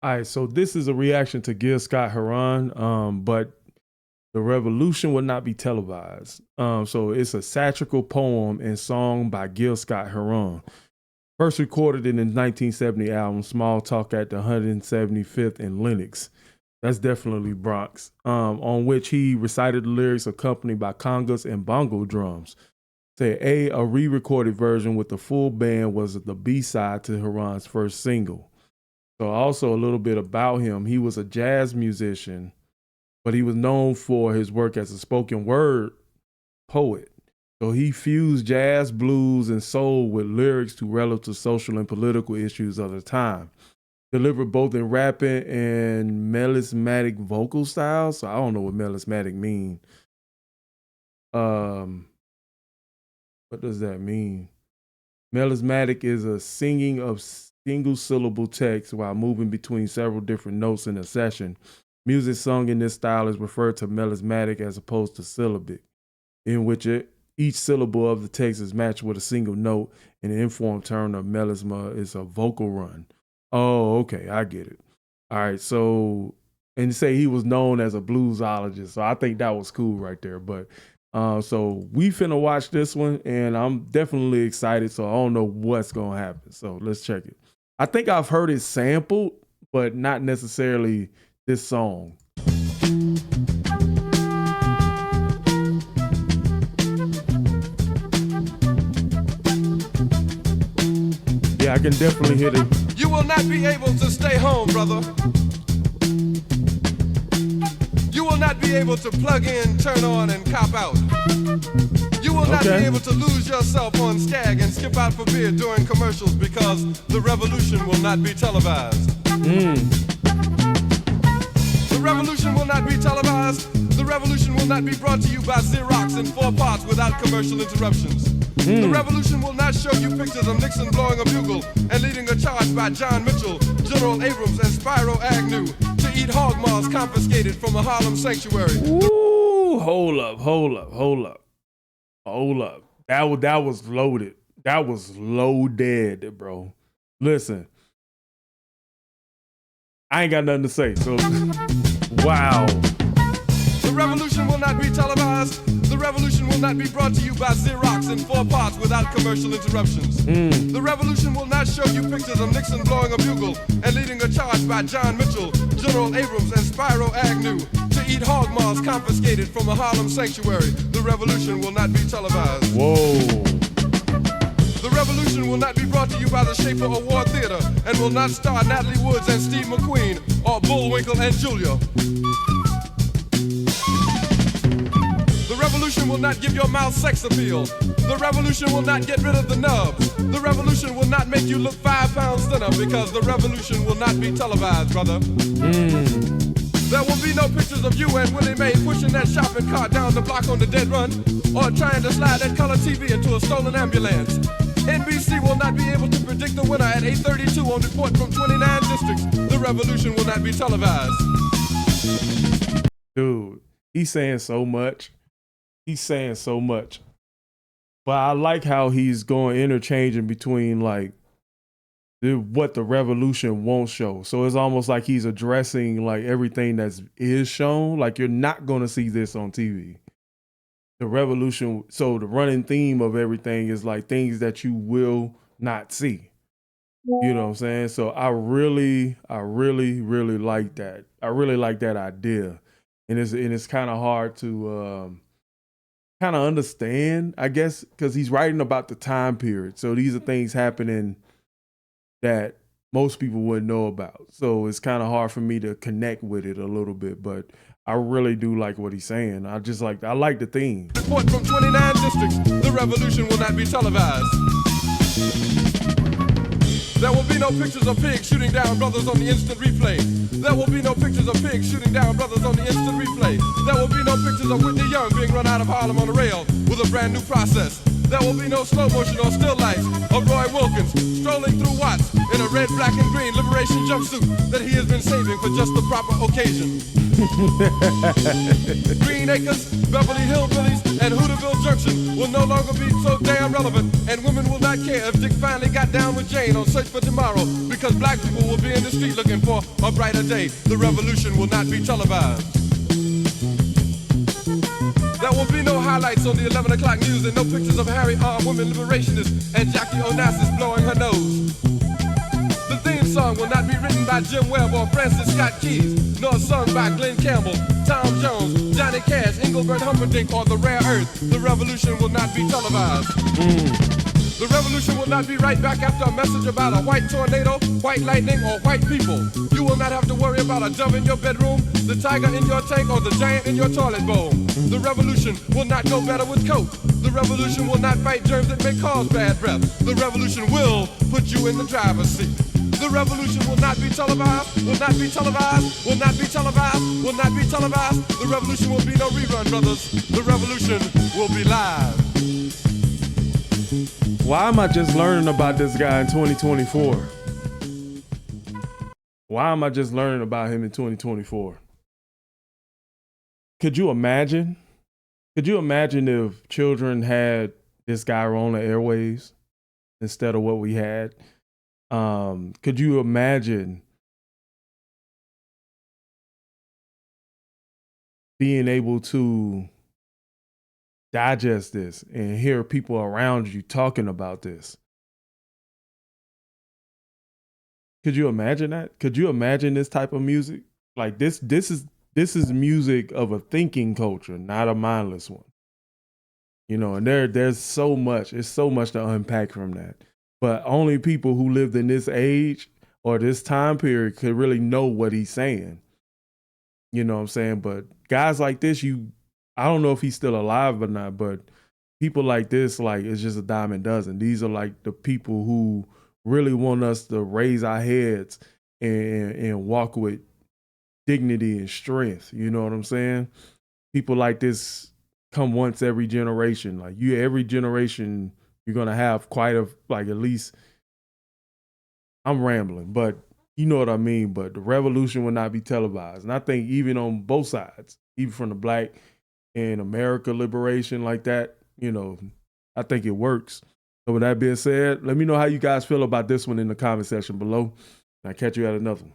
All right, so this is a reaction to Gil Scott-Heron, but the revolution will not be televised. So it's a satirical poem and song by Gil Scott-Heron. First recorded in his 1970 album, Small Talk at the 175th in Lenox. That's definitely Bronx, on which he recited the lyrics accompanied by congas and bongo drums. Say a re-recorded version with the full band was the B-side to Heron's first single. So also a little bit about him. He was a jazz musician, but he was known for his work as a spoken word poet. So he fused jazz, blues, and soul with lyrics to relative social and political issues of the time. Delivered both in rapping and melismatic vocal styles. So I don't know what melismatic mean. What does that mean? Melismatic is a singing of single syllable text while moving between several different notes in a session. Music sung in this style is referred to melismatic as opposed to syllabic, in which each syllable of the text is matched with a single note, and the informed term of melisma is a vocal run. Oh, okay, I get it. All right, so, and say he was known as a bluesologist, so I think that was cool right there. But so we finna watch this one, and I'm definitely excited, so I don't know what's gonna happen. So let's check it. I think I've heard it sampled, but not necessarily this song. Yeah, I can definitely hear it. You will not be able to stay home, brother. You will not be able to plug in, turn on, and cop out. You will not be able to lose yourself on Skag and skip out for beer during commercials because the revolution will not be televised. The revolution will not be televised. The revolution will not be brought to you by Xerox in 4 parts without commercial interruptions. The revolution will not show you pictures of Nixon blowing a bugle and leading a charge by John Mitchell, General Abrams, and Spyro Agnew to eat hog maws confiscated from a Harlem sanctuary. Ooh, hold up. That was loaded. That was loaded, bro. Listen, I ain't got nothing to say, so wow. The revolution will not be televised. The revolution will not be brought to you by Xerox in 4 parts without commercial interruptions. The revolution will not show you pictures of Nixon blowing a bugle and leading a charge by John Mitchell, General Abrams, and Spyro Agnew to eat hog maws confiscated from a Harlem sanctuary. The revolution will not be televised. Whoa. The revolution will not be brought to you by the Schaefer Award Theater and will not star Natalie Woods and Steve McQueen or Bullwinkle and Julia. The revolution will not give your mouth sex appeal. The revolution will not get rid of the nubs. The revolution will not make you look 5 pounds thinner because the revolution will not be televised, brother. There will be no pictures of you and Willie Mae pushing that shopping cart down the block on the dead run or trying to slide that color TV into a stolen ambulance. NBC will not be able to predict the winner at 8:32 on report from 29 districts. The revolution will not be televised. Dude, he's saying so much. He's saying so much. But I like how he's going interchanging between like what the revolution won't show. So it's almost like he's addressing like everything that is shown. Like you're not going to see this on TV. The revolution, so the running theme of everything is like things that you will not see. You know what I'm saying? So I really like that. I really like that idea. And it's kind of hard to kind of understand, I guess, because he's writing about the time period. So these are things happening that most people wouldn't know about. So it's kind of hard for me to connect with it a little bit, but I really do like what he's saying. I like the theme. Report from 29 districts, the revolution will not be televised. There will be no pictures of pigs shooting down brothers on the instant replay. There will be no pictures of pigs shooting down brothers on the instant replay. There will be no pictures of Whitney Young being run out of Harlem on a rail with a brand new process. There will be no slow motion or still lights of Roy Wilkins strolling through Watts in a red, black, and green liberation jumpsuit that he has been saving for just the proper occasion. Green Acres, Beverly Hillbillies, and Hooterville Junction will no longer be so damn relevant, and women will not care if Dick finally got down with Jane on Search for Tomorrow, because black people will be in the street looking for a brighter day. The revolution will not be televised. There will be no highlights on the 11 o'clock news and no pictures of Harry armed women liberationists and Jackie Onassis blowing her nose. The theme song will not be written by Jim Webb or Francis Scott Keys, nor sung by Glenn Campbell, Tom Jones, Johnny Cash, Engelbert Humperdinck, or The Rare Earth. The revolution will not be televised. The revolution will not be right back after a message about a white tornado, white lightning, or white people. You will not have to worry about a dove in your bedroom, the tiger in your tank, or the giant in your toilet bowl. The revolution will not go better with Coke. The revolution will not fight germs that may cause bad breath. The revolution will put you in the driver's seat. The revolution will not be televised, will not be televised, will not be televised, will not be televised. The revolution will be no rerun, brothers. The revolution will be live. Why am I just learning about this guy in 2024? Why am I just learning about him in 2024? Could you imagine? Could you imagine if children had this guy on the airwaves instead of what we had? Could you imagine being able to digest this and hear people around you talking about this? Could you imagine that? Could you imagine this type of music? Like this is music of a thinking culture, not a mindless one. You know, and there's so much, it's so much to unpack from that. But only people who lived in this age or this time period could really know what he's saying. You know what I'm saying? But guys like this, I don't know if he's still alive or not, but people like this, like, it's just a dime a dozen. These are like the people who really want us to raise our heads and walk with dignity and strength. You know what I'm saying? People like this come once every generation. Like every generation, you're going to have quite a, like, at least, I'm rambling, but you know what I mean? But the revolution will not be televised. And I think even on both sides, even from the black and America liberation like that, you know, I think it works. So with that being said, let me know how you guys feel about this one in the comment section below. And I'll catch you at another one.